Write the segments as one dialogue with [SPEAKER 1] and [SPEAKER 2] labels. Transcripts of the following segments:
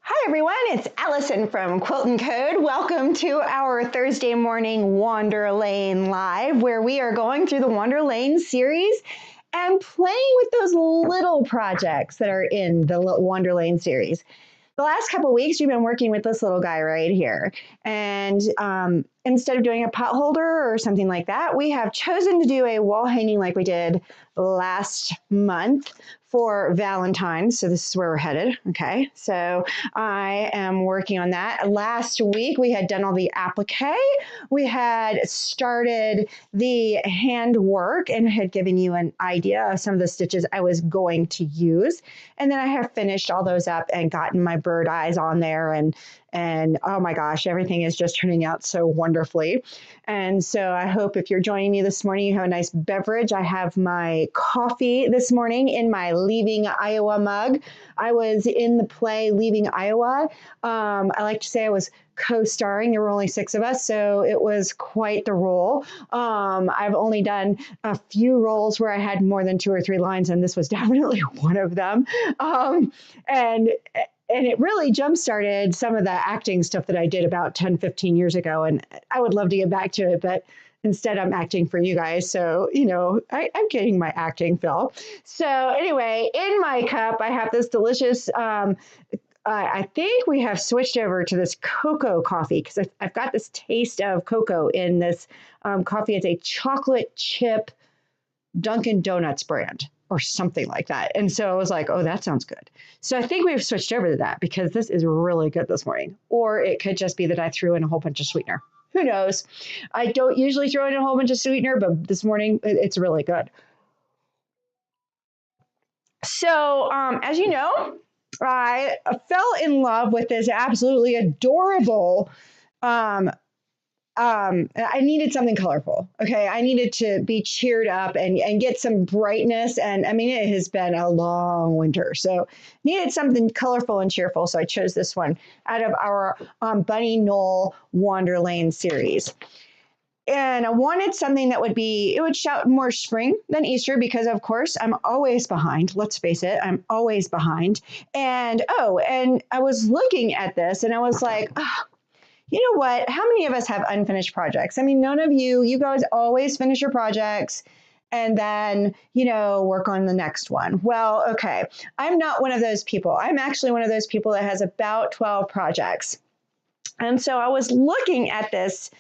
[SPEAKER 1] Hi everyone, it's Allyson from QuiltNCode. Welcome to our Thursday morning Wander Lane Live, where we are going through the Wander Lane series and playing with those little projects that are in the Wander Lane series. The last couple of weeks, we've been working with this little guy right here. And instead of doing a pot holder or something like that, we have chosen to do a wall hanging like we did last month for Valentine's. So this is where we're headed. Okay. So I am working on that. Last week, we had done all the applique. We had started the handwork and had given you an idea of some of the stitches I was going to use. And then I have finished all those up and gotten my bird eyes on there, and oh my gosh, everything is just turning out so wonderfully. And so I hope if you're joining me this morning, you have a nice beverage. I have my coffee this morning in my Leaving Iowa mug. I was in the play Leaving Iowa. I like to say I was co-starring. There were only 6 of us, so it was quite the role. I've only done a few roles where I had more than 2 or 3 lines, and this was definitely one of them. And it really jump-started some of the acting stuff that I did about 10, 15 years ago. And I would love to get back to it, but instead I'm acting for you guys. So, you know, I'm getting my acting fill. So anyway, in my cup, I have this delicious, I think we have switched over to this cocoa coffee because I've got this taste of cocoa in this coffee. It's a chocolate chip Dunkin' Donuts brand or something like that. And so I was like, oh, that sounds good. So I think we've switched over to that because this is really good this morning. Or it could just be that I threw in a whole bunch of sweetener. Who knows? I don't usually throw in a whole bunch of sweetener, but this morning it's really good. So as you know, I fell in love with this absolutely adorable I needed something colorful. Okay. I needed to be cheered up and get some brightness. And I mean, it has been a long winter. So needed something colorful and cheerful. So I chose this one out of our Bunny Knoll Wander Lane series. And I wanted something that it would shout more spring than Easter because, of course, I'm always behind. Let's face it, I'm always behind. And I was looking at this and I was like, oh, you know what? How many of us have unfinished projects? I mean, none of you guys always finish your projects and then, work on the next one. Well, okay. I'm not one of those people. I'm actually one of those people that has about 12 projects. And so I was looking at this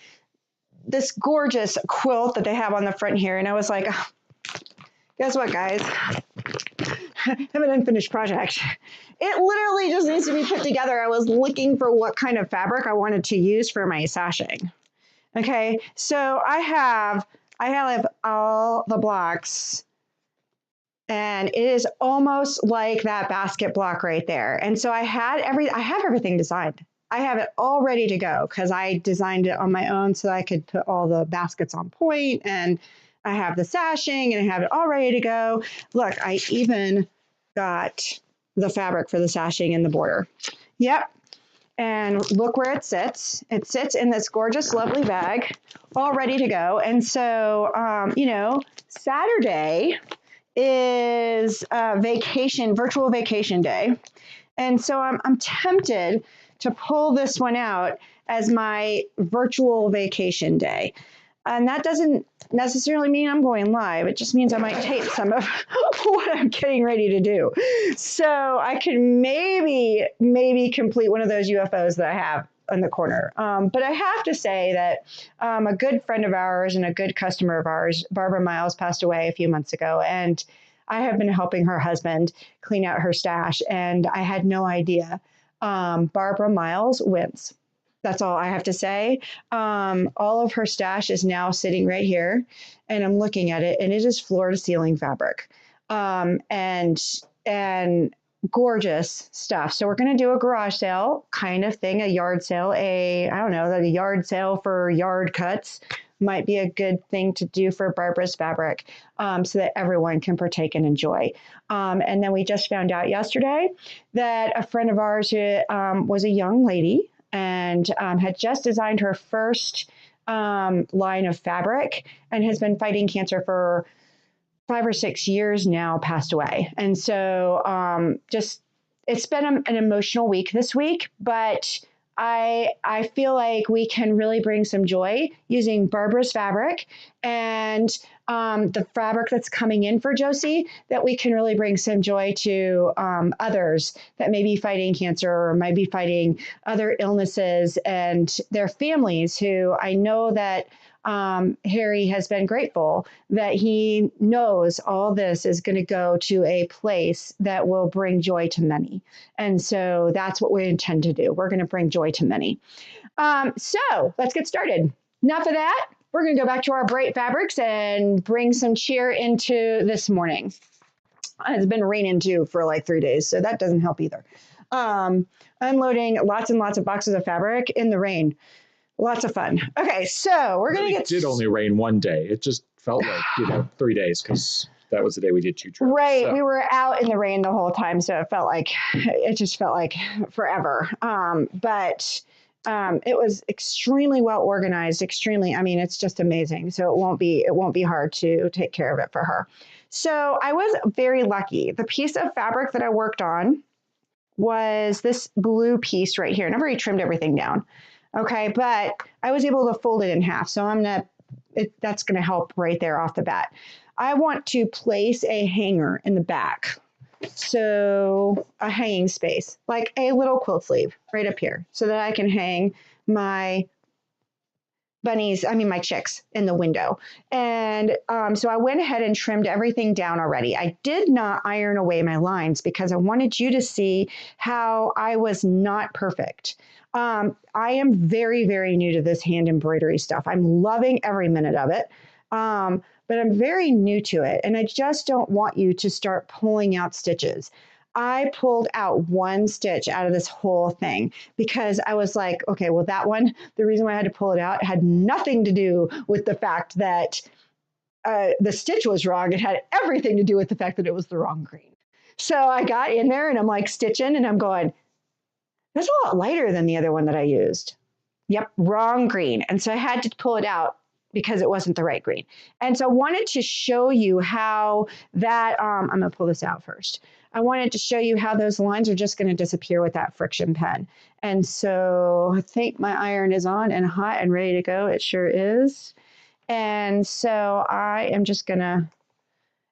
[SPEAKER 1] gorgeous quilt that they have on the front here. And I was like, oh, guess what, guys? I have an unfinished project. It literally just needs to be put together. I was looking for what kind of fabric I wanted to use for my sashing. Okay, so I have all the blocks, and it is almost like that basket block right there. And so I have everything designed. I have it all ready to go because I designed it on my own so I could put all the baskets on point, and I have the sashing and I have it all ready to go. Look, I even got the fabric for the sashing and the border. Yep. And look where it sits. It sits in this gorgeous, lovely bag, all ready to go. And so, Saturday is virtual vacation day. And so I'm tempted to pull this one out as my virtual vacation day. And that doesn't necessarily mean I'm going live. It just means I might tape some of what I'm getting ready to do. So I can maybe complete one of those UFOs that I have in the corner. But I have to say that a good friend of ours and a good customer of ours, Barbara Miles, passed away a few months ago. And I have been helping her husband clean out her stash. And I had no idea. Barbara Miles wins. That's all I have to say. All of her stash is now sitting right here, and I'm looking at it, and it is floor to ceiling fabric, and gorgeous stuff. So we're going to do a garage sale kind of thing, a yard sale, a yard sale for yard cuts might be a good thing to do for Barbara's fabric, so that everyone can partake and enjoy. And then we just found out yesterday that a friend of ours who was a young lady and had just designed her first line of fabric and has been fighting cancer for 5 or 6 years now, passed away. And so just it's been an emotional week this week, but I feel like we can really bring some joy using Barbara's fabric and the fabric that's coming in for Josie, that we can really bring some joy to others that may be fighting cancer or might be fighting other illnesses and their families, who I know that Harry has been grateful that he knows all this is going to go to a place that will bring joy to many. And so that's what we intend to do. We're going to bring joy to many. So let's get started. Enough of that. We're going to go back to our bright fabrics and bring some cheer into this morning. It's been raining too for like 3 days, so that doesn't help either. Unloading lots and lots of boxes of fabric in the rain. Lots of fun. Okay, so we're going to get...
[SPEAKER 2] It did only rain one day. It just felt like, 3 days, because that was the day we did 2 trips.
[SPEAKER 1] Right. So. We were out in the rain the whole time, so it just felt like forever. But it was extremely well organized, it's just amazing. So it won't be hard to take care of it for her. So I was very lucky. The piece of fabric that I worked on was this blue piece right here. And I've already trimmed everything down. Okay, but I was able to fold it in half. So that's going to help right there off the bat. I want to place a hanger in the back. So a hanging space, like a little quilt sleeve right up here, so that I can hang my my chicks in the window. And so I went ahead and trimmed everything down already. I did not iron away my lines because I wanted you to see how I was not perfect. I am very, very new to this hand embroidery stuff. I'm loving every minute of it. But I'm very new to it. And I just don't want you to start pulling out stitches. I pulled out one stitch out of this whole thing because I was like, okay, well, that one, the reason why I had to pull it out had nothing to do with the fact that the stitch was wrong. It had everything to do with the fact that it was the wrong green. So I got in there and I'm like stitching and I'm going, that's a lot lighter than the other one that I used. Yep, wrong green. And so I had to pull it out because it wasn't the right green. And so I wanted to show you how that, I'm going to pull this out first. I wanted to show you how those lines are just going to disappear with that friction pen. And so I think my iron is on and hot and ready to go. It sure is. And so I am just going to,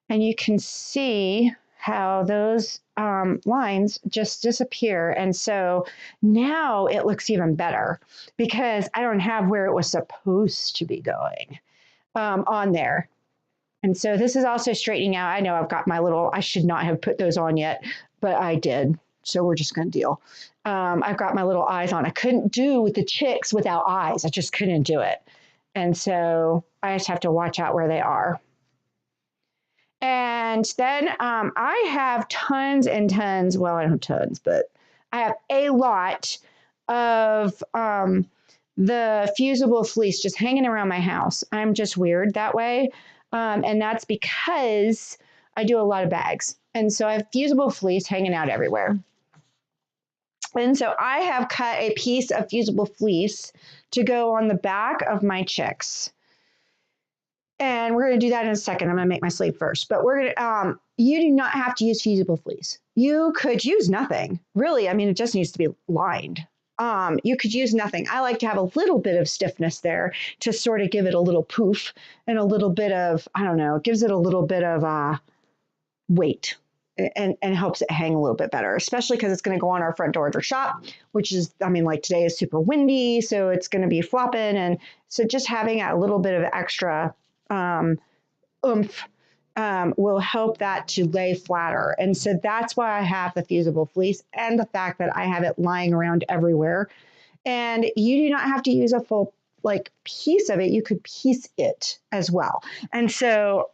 [SPEAKER 1] and you can see how those lines just disappear. And so now it looks even better because I don't have where it was supposed to be going on there. And so this is also straightening out. I know I've got my little, I should not have put those on yet, but I did. So we're just going to deal. I've got my little eyes on. I couldn't do with the chicks without eyes. I just couldn't do it. And so I just have to watch out where they are. And then I have tons and tons, well, I don't have tons, but I have a lot of the fusible fleece just hanging around my house. I'm just weird that way. And that's because I do a lot of bags. And so I have fusible fleece hanging out everywhere. And so I have cut a piece of fusible fleece to go on the back of my chicks. And we're going to do that in a second. I'm going to make my sleeve first. But we're going to, you do not have to use fusible fleece. You could use nothing. Really, it just needs to be lined. You could use nothing. I like to have a little bit of stiffness there to sort of give it a little poof and a little bit of, it gives it a little bit of weight and helps it hang a little bit better, especially because it's going to go on our front door at our shop, which is, like today is super windy, so it's going to be flopping. And so just having a little bit of extra oomph will help that to lay flatter. And so that's why I have the fusible fleece and the fact that I have it lying around everywhere. And you do not have to use a full piece of it. You could piece it as well. And so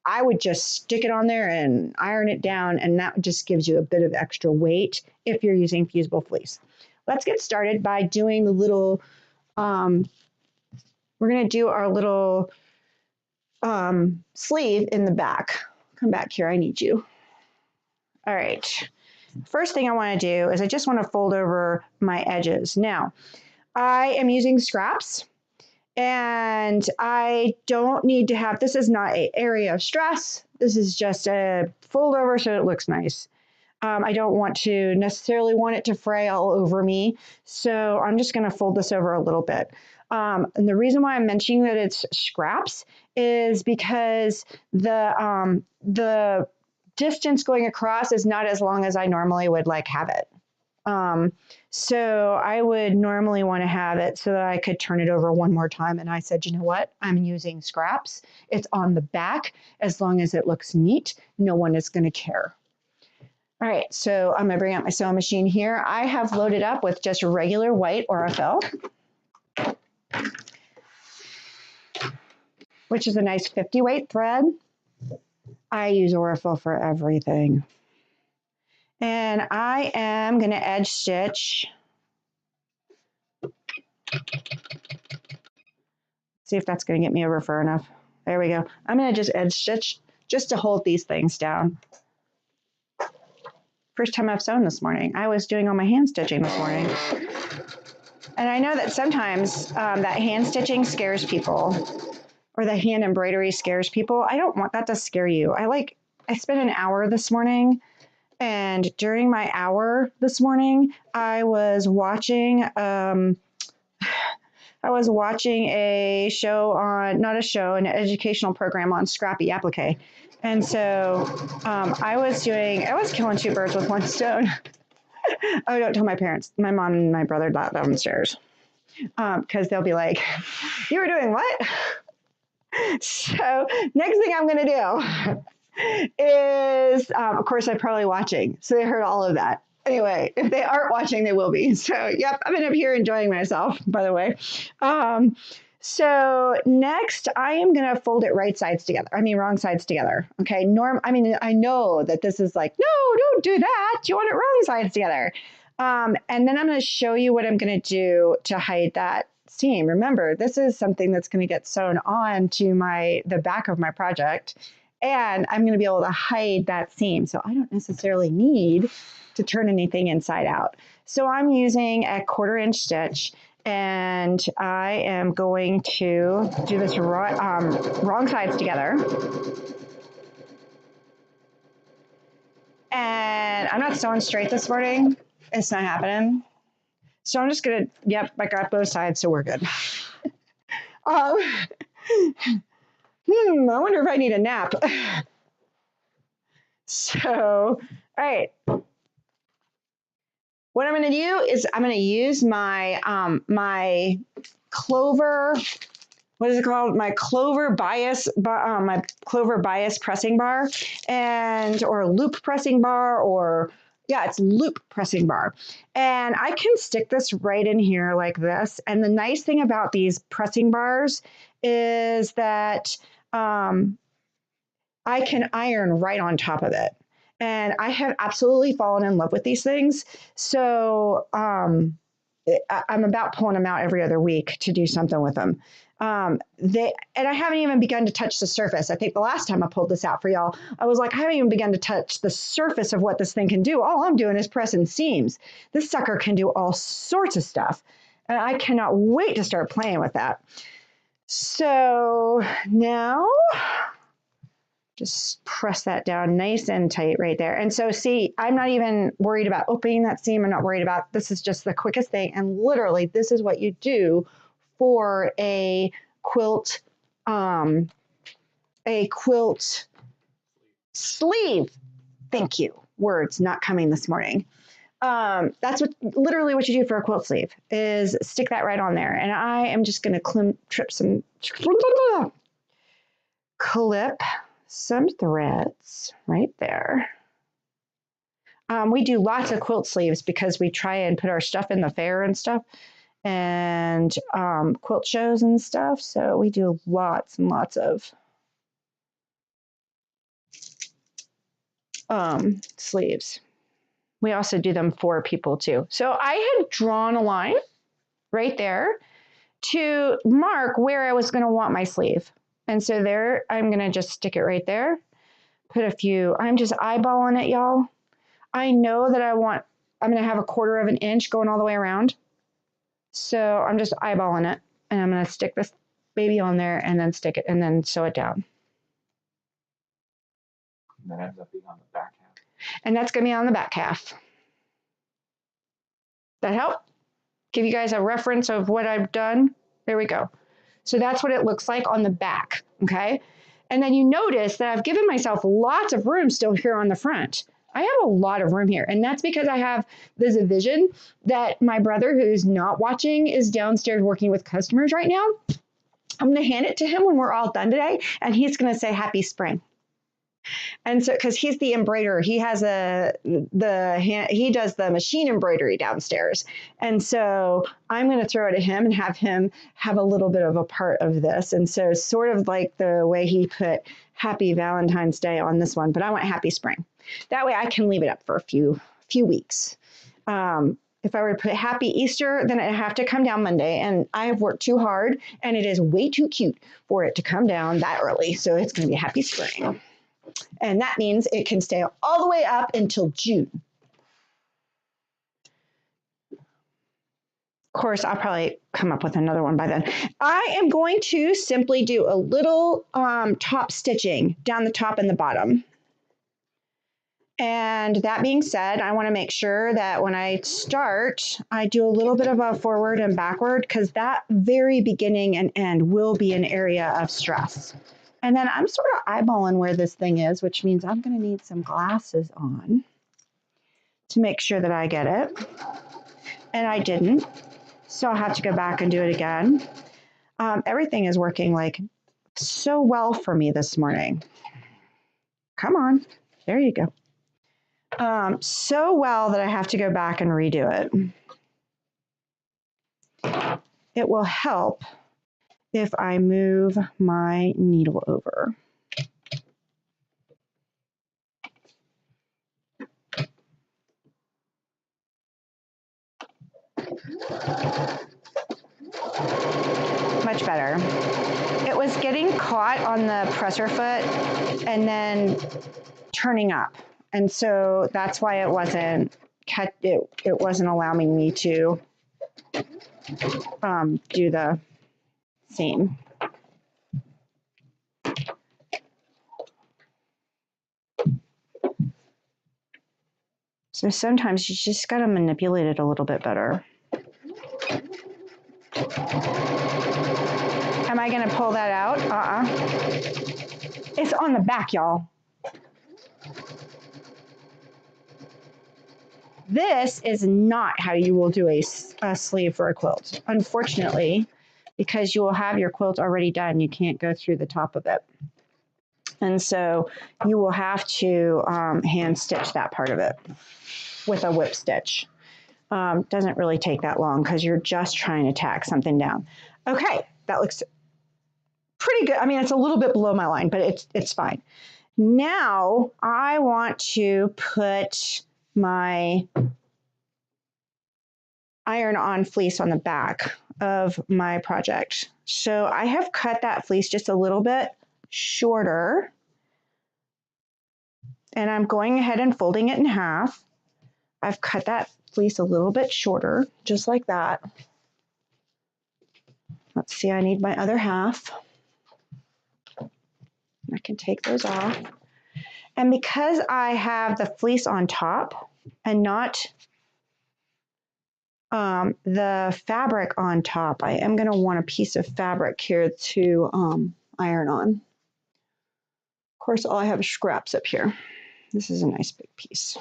[SPEAKER 1] I would just stick it on there and iron it down. And that just gives you a bit of extra weight if you're using fusible fleece. Let's get started by doing the little, we're going to do our little sleeve in the back. Come back here, I need you. All right. First thing I want to do is I just want to fold over my edges. Now, I am using scraps and I don't need to have, this is not an area of stress. This is just a fold over so it looks nice. I don't want to necessarily want it to fray all over me. So I'm just going to fold this over a little bit. And the reason why I'm mentioning that it's scraps is because the distance going across is not as long as I normally would like have it. So I would normally want to have it so that I could turn it over one more time. And I said, you know what? I'm using scraps. It's on the back. As long as it looks neat, no one is going to care. All right, so I'm going to bring out my sewing machine here. I have loaded up with just regular white Aurifil, which is a nice 50 weight thread. I use Aurifil for everything. And I am going to edge stitch. See if that's going to get me over far enough. There we go. I'm going to just edge stitch just to hold these things down. First time I've sewn this morning. I was doing all my hand stitching this morning. And I know that sometimes that hand stitching scares people, or the hand embroidery scares people. I don't want that to scare you. I spent an hour this morning, and during my hour this morning, I was watching a show on, not a show, an educational program on Scrappy Applique. And so I was killing two birds with one stone. Oh, don't tell my parents. My mom and my brother downstairs. Because they'll be like, you were doing what? So next thing I'm going to do is, of course, I'm probably watching. So they heard all of that. Anyway, if they aren't watching, they will be. So, yep, I've been up here enjoying myself, by the way. So next, I am going to fold it wrong sides together. Okay. I know that this is like, no, don't do that. You want it wrong sides together. And then I'm going to show you what I'm going to do to hide that seam. Remember, this is something that's going to get sewn on to the back of my project, and I'm going to be able to hide that seam. So I don't necessarily need to turn anything inside out. So I'm using a 1/4 inch stitch, and I am going to do this wrong sides together. And I'm not sewing straight this morning. It's not happening. So I'm just going to, yep, I got both sides, so we're good. I wonder if I need a nap. So, all right. What I'm going to do is I'm going to use my my Clover, what is it called? My Clover bias pressing bar, or loop pressing bar, or yeah, it's loop pressing bar. And I can stick this right in here like this. And the nice thing about these pressing bars is that I can iron right on top of it. And I have absolutely fallen in love with these things. So I'm about pulling them out every other week to do something with them. And I haven't even begun to touch the surface. I think the last time I pulled this out for y'all, I was like, I haven't even begun to touch the surface of what this thing can do. All I'm doing is pressing seams. This sucker can do all sorts of stuff. And I cannot wait to start playing with that. So now just press that down nice and tight right there. And so see, I'm not even worried about opening that seam. I'm not worried about, this is just the quickest thing. And literally this is what you do for a quilt sleeve. Thank you. Words not coming this morning. That's literally what you do for a quilt sleeve, is stick that right on there. And I am just going to clip some threads right there. We do lots of quilt sleeves because we try and put our stuff in the fair and stuff, and quilt shows and stuff. So we do lots and lots of sleeves. We also do them for people too. So I had drawn a line right there to mark where I was going to want my sleeve. And so there, I'm going to just stick it right there. Put a few, I'm just eyeballing it, y'all. I know that I'm going to have a 1/4 inch going all the way around. So I'm just eyeballing it, and I'm going to stick this baby on there and then stick it and then sew it down.
[SPEAKER 2] And that ends up being on the back half.
[SPEAKER 1] And that's going to be on the back half. That help? Give you guys a reference of what I've done? There we go. So that's what it looks like on the back, okay? And then you notice that I've given myself lots of room still here on the front. I have a lot of room here, and that's because I have this vision that my brother, who's not watching, is downstairs working with customers right now. I'm going to hand it to him when we're all done today, and he's going to say happy spring. And so, because he's the embroiderer, he has he does the machine embroidery downstairs. And so I'm going to throw it at him and have him have a little bit of a part of this. And so sort of like the way he put Happy Valentine's Day on this one, but I want Happy Spring. That way I can leave it up for a few weeks. If I were to put Happy Easter, then I'd have to come down Monday, and I have worked too hard, and it is way too cute for it to come down that early. So it's going to be Happy Spring. And that means it can stay all the way up until June. Of course, I'll probably come up with another one by then. I am going to simply do a little top stitching down the top and the bottom. And that being said, I want to make sure that when I start, I do a little bit of a forward and backward, because that very beginning and end will be an area of stress. And then I'm sort of eyeballing where this thing is, which means I'm going to need some glasses on to make sure that I get it. And I didn't, so I'll have to go back and do it again. Everything is working like so well for me this morning. Come on, there you go. So well that I have to go back and redo it. It will help if I move my needle over. Much better. It was getting caught on the presser foot and then turning up. And so that's why it wasn't allowing me to do the seam. So sometimes you just got to manipulate it a little bit better. Am I going to pull that out? It's on the back, y'all. This is not how you will do a sleeve for a quilt. Unfortunately, because you will have your quilt already done, you can't go through the top of it. And so you will have to hand stitch that part of it with a whip stitch. Doesn't really take that long because you're just trying to tack something down. Okay, that looks pretty good. I mean, it's a little bit below my line, but it's fine. Now I want to put my iron-on fleece on the back of my project. So I have cut that fleece just a little bit shorter, and I'm going ahead and folding it in half. I've cut that fleece a little bit shorter, just like that. Let's see, I need my other half. I can take those off. And because I have the fleece on top and not the fabric on top, I am going to want a piece of fabric here to iron on. Of course, all I have is scraps up here. This is a nice big piece.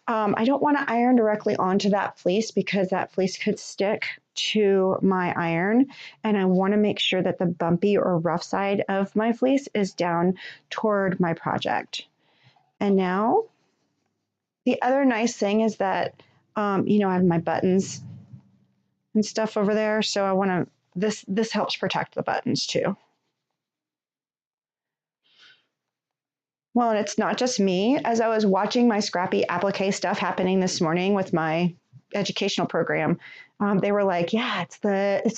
[SPEAKER 1] I don't want to iron directly onto that fleece because that fleece could stick to my iron, and I want to make sure that the bumpy or rough side of my fleece is down toward my project. And now the other nice thing is that I have my buttons and stuff over there, so I want to this helps protect the buttons too. Well, and it's not just me. As I was watching my scrappy applique stuff happening this morning with my educational program, they were like, yeah, it's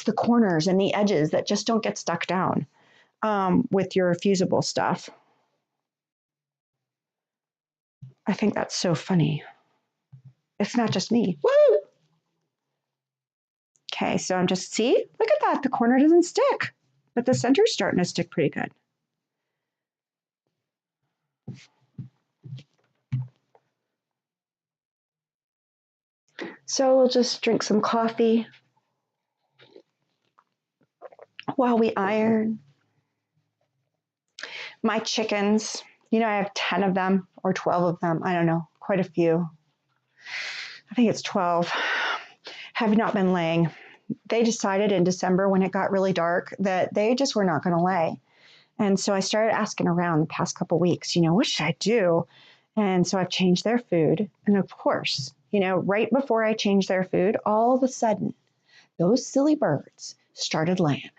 [SPEAKER 1] the corners and the edges that just don't get stuck down with your fusible stuff. I think that's so funny. It's not just me. Woo! Okay, so I'm just, see, look at that. The corner doesn't stick, but the center's starting to stick pretty good. So we'll just drink some coffee while we iron. My chickens, you know, I have 10 of them or 12 of them. I don't know, quite a few. I think it's 12, have not been laying. They decided in December when it got really dark that they just were not going to lay. And so I started asking around the past couple of weeks, you know, what should I do? And so I've changed their food. And of course, you know, right before I changed their food, all of a sudden, those silly birds started laying.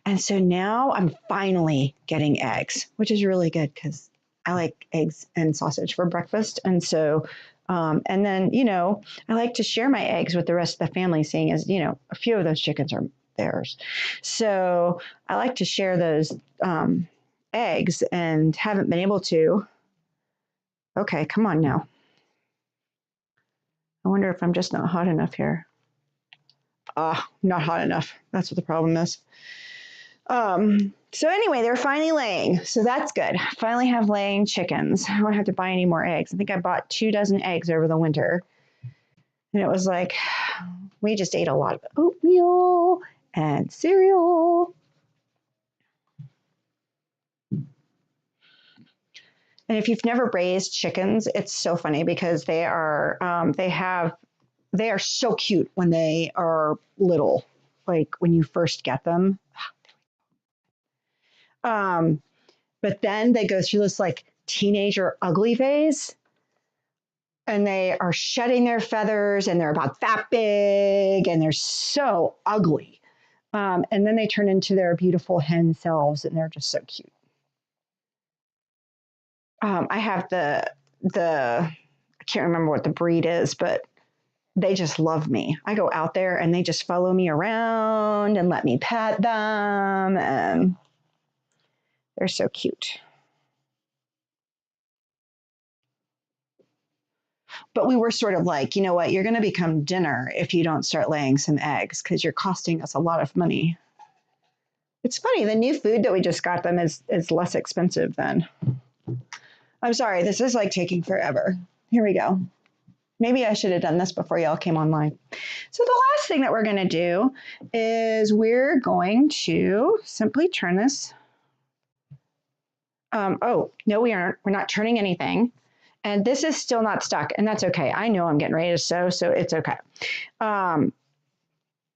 [SPEAKER 1] And so now I'm finally getting eggs, which is really good because I like eggs and sausage for breakfast. And so, and then, you know, I like to share my eggs with the rest of the family, seeing as, you know, a few of those chickens are theirs. So I like to share those eggs and haven't been able to. Okay, come on now. I wonder if I'm just not hot enough here. Not hot enough. That's what the problem is. So anyway, they're finally laying. So that's good. Finally have laying chickens. I don't have to buy any more eggs. I think I bought 24 eggs over the winter. And it was like, we just ate a lot of oatmeal and cereal. And if you've never raised chickens, it's so funny because they are so cute when they are little, like when you first get them. But then they go through this like teenager ugly phase, and they are shedding their feathers, and they're about that big, and they're so ugly. And then they turn into their beautiful hen selves, and they're just so cute. I have the I can't remember what the breed is, but they just love me. I go out there and they just follow me around and let me pet them, and they're so cute. But we were sort of like, you know what, you're going to become dinner if you don't start laying some eggs because you're costing us a lot of money. It's funny, the new food that we just got them is less expensive than. I'm sorry, this is like taking forever. Here we go. Maybe I should have done this before y'all came online. So the last thing that we're going to do is we're going to simply turn this. Oh, no, we aren't. We're not turning anything. And this is still not stuck, and that's okay. I know I'm getting ready to sew, so it's okay.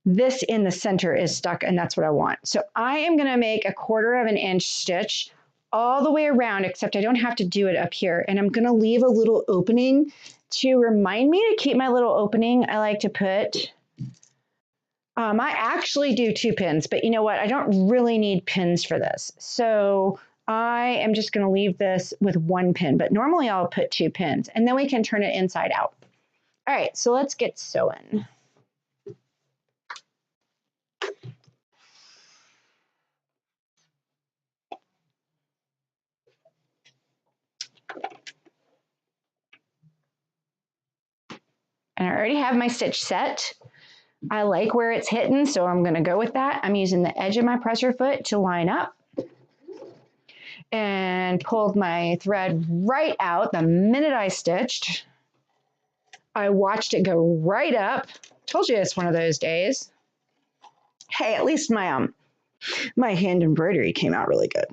[SPEAKER 1] This in the center is stuck, and that's what I want. So I am going to make a 1/4 inch stitch all the way around, except I don't have to do it up here. And I'm going to leave a little opening to remind me to keep my little opening. I like to put, I actually do 2 pins, but you know what? I don't really need pins for this. So I am just going to leave this with 1 pin, but normally I'll put 2 pins, and then we can turn it inside out. All right, so let's get sewing. And I already have my stitch set. I like where it's hitting, so I'm going to go with that. I'm using the edge of my presser foot to line up and pulled my thread right out the minute I stitched. I watched it go right up. Told you it's one of those days. Hey, at least my hand embroidery came out really good.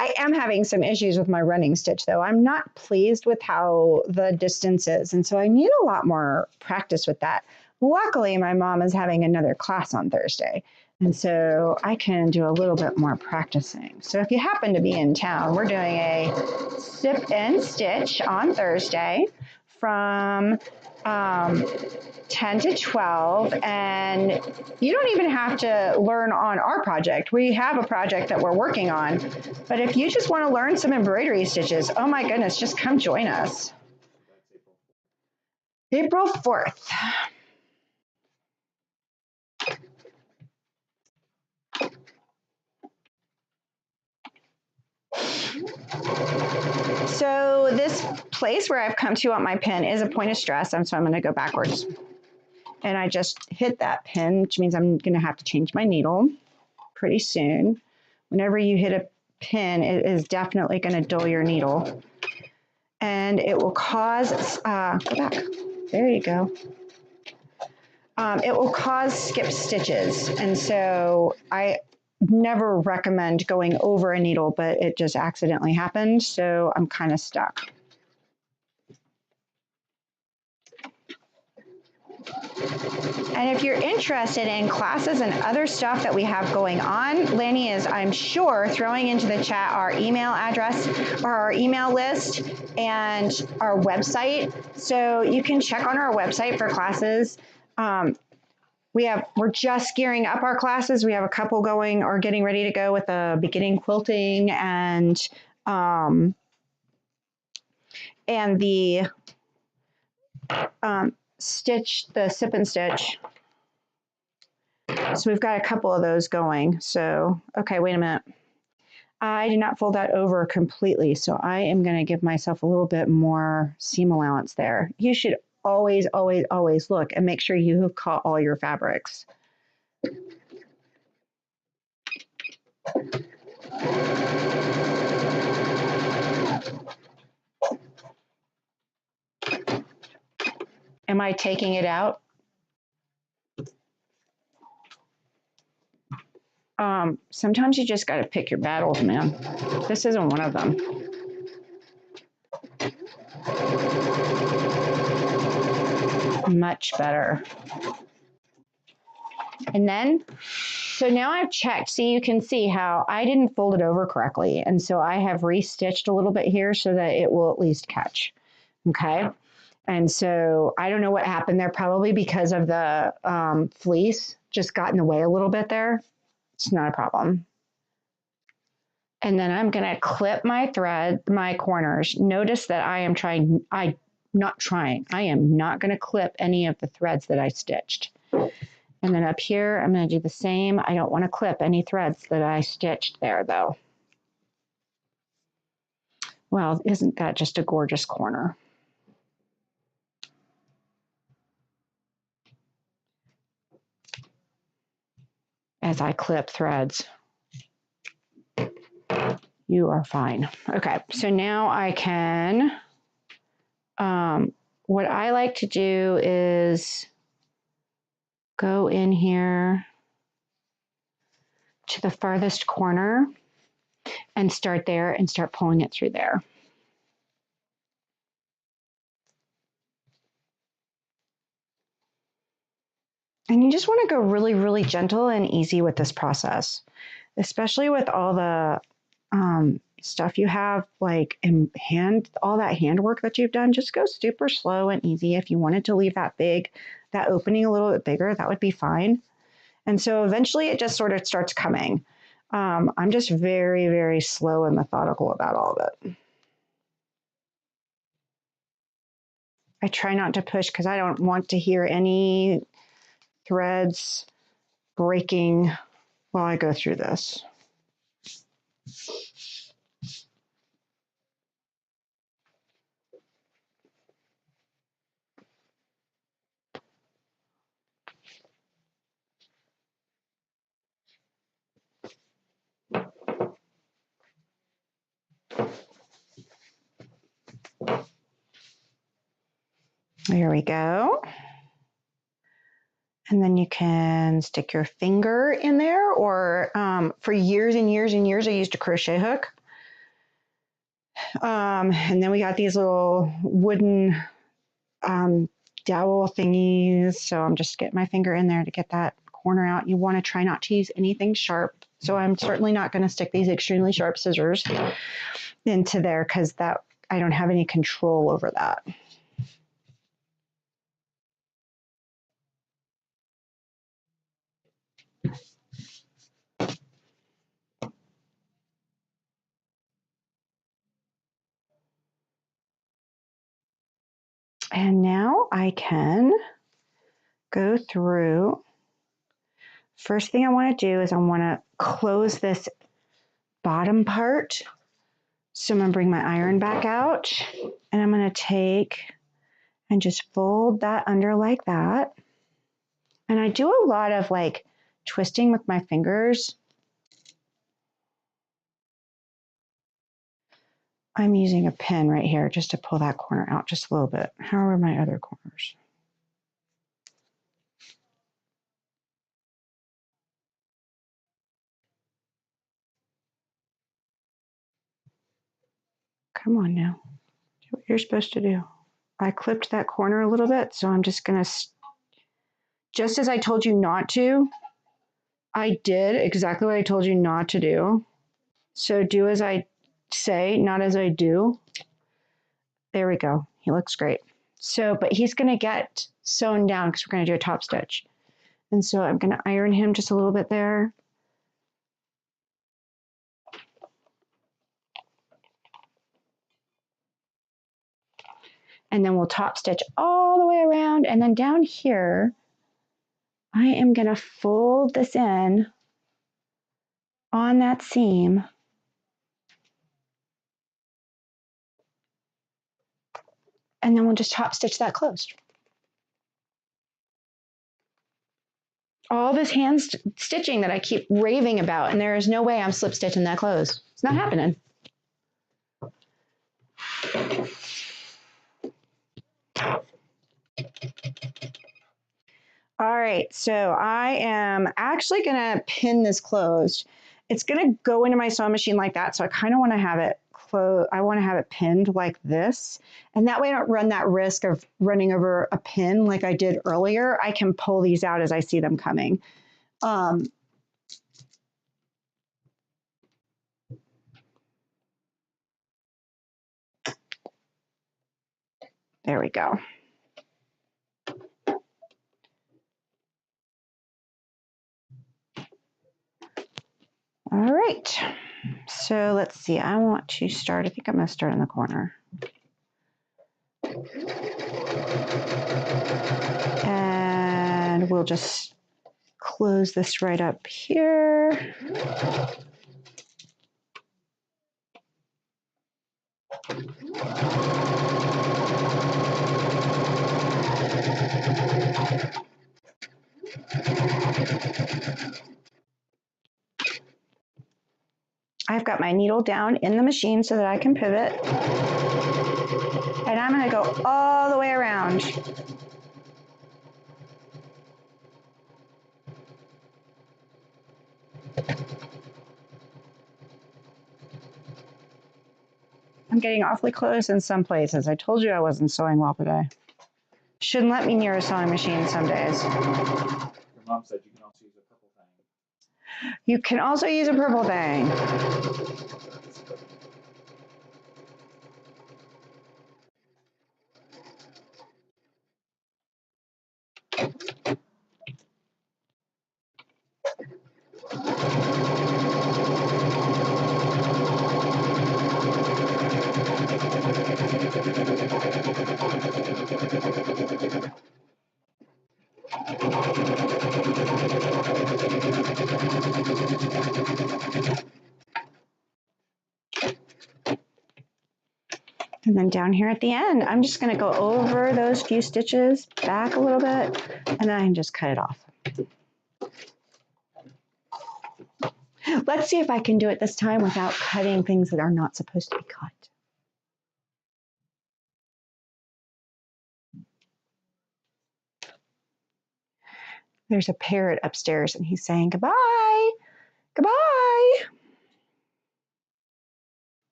[SPEAKER 1] I am having some issues with my running stitch, though. I'm not pleased with how the distance is, and so I need a lot more practice with that. Luckily, my mom is having another class on Thursday, and so I can do a little bit more practicing. So if you happen to be in town, we're doing a sip and stitch on Thursday from 10 to 12, and you don't even have to learn on our project. We have a project that we're working on, but if you just want to learn some embroidery stitches, oh my goodness, just come join us. April 4th. So this place where I've come to on my pin is a point of stress, and so I'm going to go backwards. And I just hit that pin, which means I'm going to have to change my needle pretty soon. Whenever you hit a pin, it is definitely going to dull your needle. and it will cause, go back, there you go. It will cause skip stitches. And so I never recommend going over a needle, but it just accidentally happened. So I'm kind of stuck. And if you're interested in classes and other stuff that we have going on, Lanny is, I'm sure, throwing into the chat our email address or our email list and our website. So you can check on our website for classes. We're just gearing up our classes. We have a couple going or getting ready to go with the beginning quilting and the stitch, the sip and stitch. So we've got a couple of those going. So, okay, wait a minute. I did not fold that over completely. So I am going to give myself a little bit more seam allowance there. You should always, always, always look and make sure you have caught all your fabrics. Am I taking it out? Sometimes you just got to pick your battles, man. This isn't one of them. Much better. And then, so now I've checked. See, you can see how I didn't fold it over correctly. And so I have restitched a little bit here so that it will at least catch. Okay. And so I don't know what happened there, probably because of the fleece just got in the way a little bit there. It's not a problem. And then I'm going to clip my thread, my corners. Notice that I am not going to clip any of the threads that I stitched. And then up here, I'm going to do the same. I don't want to clip any threads that I stitched there though. Well, isn't that just a gorgeous corner? As I clip threads. You are fine. Okay, so now I can, what I like to do is go in here to the farthest corner and start there and start pulling it through there. And you just want to go really, really gentle and easy with this process, especially with all the stuff you have like in hand, all that handwork that you've done. Just go super slow and easy. If you wanted to leave that opening a little bit bigger, that would be fine. And so eventually it just sort of starts coming. I'm just very, very slow and methodical about all of it. I try not to push because I don't want to hear any threads breaking while I go through this. There we go. And then you can stick your finger in there, or for years and years and years, I used a crochet hook. And then we got these little wooden dowel thingies. So I'm just getting my finger in there to get that corner out. You want to try not to use anything sharp. So I'm certainly not going to stick these extremely sharp scissors into there because that I don't have any control over that. And now I can go through. First thing I want to do is I want to close this bottom part. So I'm going to bring my iron back out and I'm going to take and just fold that under like that. And I do a lot of like twisting with my fingers. I'm using a pin right here just to pull that corner out just a little bit. How are my other corners? Come on now. Do what you're supposed to do. I clipped that corner a little bit, so I'm just going to, just as I told you not to, I did exactly what I told you not to do. So do as I say, not as I do. There we go. He looks great. So, but he's going to get sewn down because we're going to do a top stitch. And so I'm going to iron him just a little bit there. And then we'll top stitch all the way around. And then down here, I am going to fold this in on that seam. And then we'll just top stitch that closed. All this hand stitching that I keep raving about, and there is no way I'm slip stitching that closed. It's not happening. All right, so I am actually gonna pin this closed. It's gonna go into my sewing machine like that, so I kind of want to have it closed. I want to have it pinned like this, and that way I don't run that risk of running over a pin like I did earlier. I can pull these out as I see them coming. There we go. All right, so let's see. I want to start, I think I'm going to start in the corner. And we'll just close this right up here. I've got my needle down in the machine so that I can pivot. And I'm going to go all the way around. I'm getting awfully close in some places. I told you I wasn't sewing well today. Shouldn't let me near a sewing machine some days.
[SPEAKER 2] Your mom said you can also use a purple thing.
[SPEAKER 1] You can also use a purple thing. And then down here at the end, I'm just going to go over those few stitches, back a little bit, and then I can just cut it off. Let's see if I can do it this time without cutting things that are not supposed to be cut. There's a parrot upstairs and he's saying goodbye, goodbye.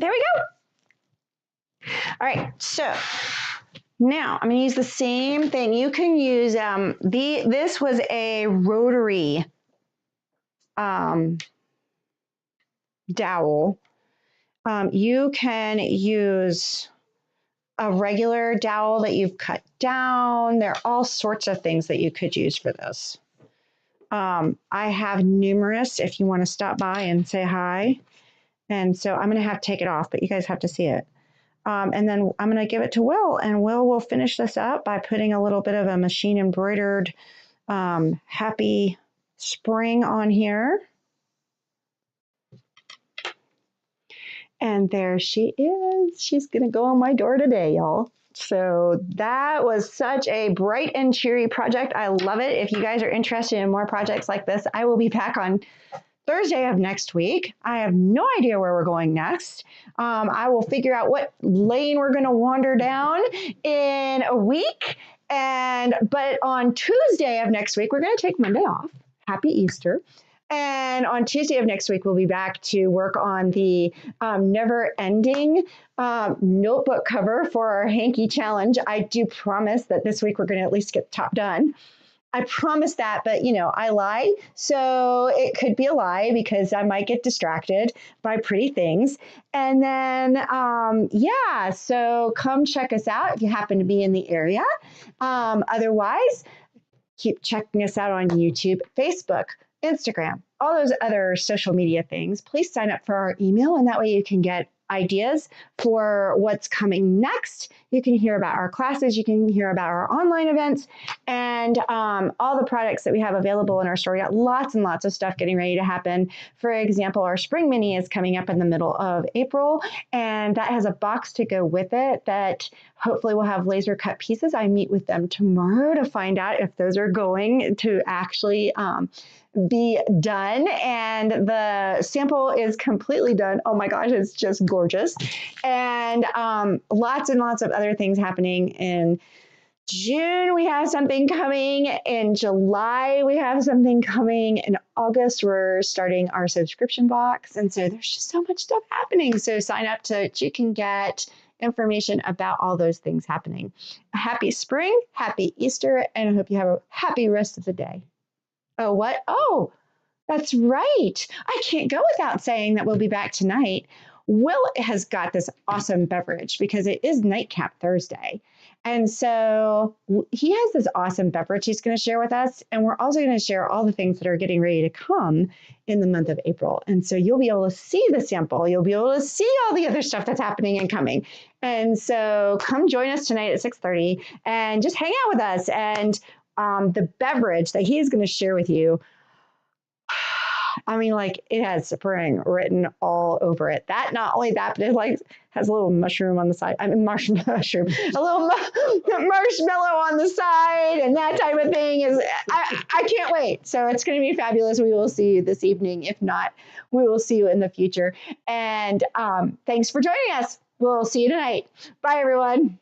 [SPEAKER 1] There we go. All right, so now I'm going to use the same thing. You can use, this was a rotary dowel. You can use a regular dowel that you've cut down. There are all sorts of things that you could use for this. I have numerous if you want to stop by and say hi. And so I'm going to have to take it off, but you guys have to see it. And then I'm going to give it to Will, and Will will finish this up by putting a little bit of a machine embroidered happy spring on here. And there she is. She's going to go on my door today, y'all. So that was such a bright and cheery project. I love it. If you guys are interested in more projects like this, I will be back on Thursday of next week. I have no idea where we're going next. I will figure out what lane we're going to wander down in a week. But on Tuesday of next week, we're going to take Monday off. Happy Easter. And on Tuesday of next week, we'll be back to work on the never-ending notebook cover for our hanky challenge. I do promise that this week we're going to at least get the top done. I promise that, but I lie. So it could be a lie because I might get distracted by pretty things. And then, so come check us out if you happen to be in the area. Otherwise, keep checking us out on YouTube, Facebook, Instagram, all those other social media things. Please sign up for our email, and that way you can get ideas for what's coming next. You can hear about our classes, you can hear about our online events, and all the products that we have available in our store. We got lots and lots of stuff getting ready to happen. For example, our spring mini is coming up in the middle of April, and that has a box to go with it that hopefully will have laser cut pieces. I meet with them tomorrow to find out if those are going to actually be done, and the sample is completely done. Oh my gosh, it's just gorgeous. And lots and lots of other things happening. In June, we have something coming. In July, we have something coming. In August, we're starting our subscription box. And so there's just so much stuff happening. So sign up so you can get information about all those things happening. Happy spring, happy Easter, and I hope you have a happy rest of the day. Oh, what? Oh, that's right. I can't go without saying that we'll be back tonight. Will has got this awesome beverage because it is Nightcap Thursday. And so he has this awesome beverage he's going to share with us. And we're also going to share all the things that are getting ready to come in the month of April. And so you'll be able to see the sample. You'll be able to see all the other stuff that's happening and coming. And so come join us tonight at 6:30 and just hang out with us. And the beverage that he is going to share with you, I mean, like, it has spring written all over it. That, not only that, but it has a little mushroom on the side. I mean, mushroom, a little marshmallow on the side, and that type of thing is. I can't wait. So it's going to be fabulous. We will see you this evening. If not, we will see you in the future. And thanks for joining us. We'll see you tonight. Bye, everyone.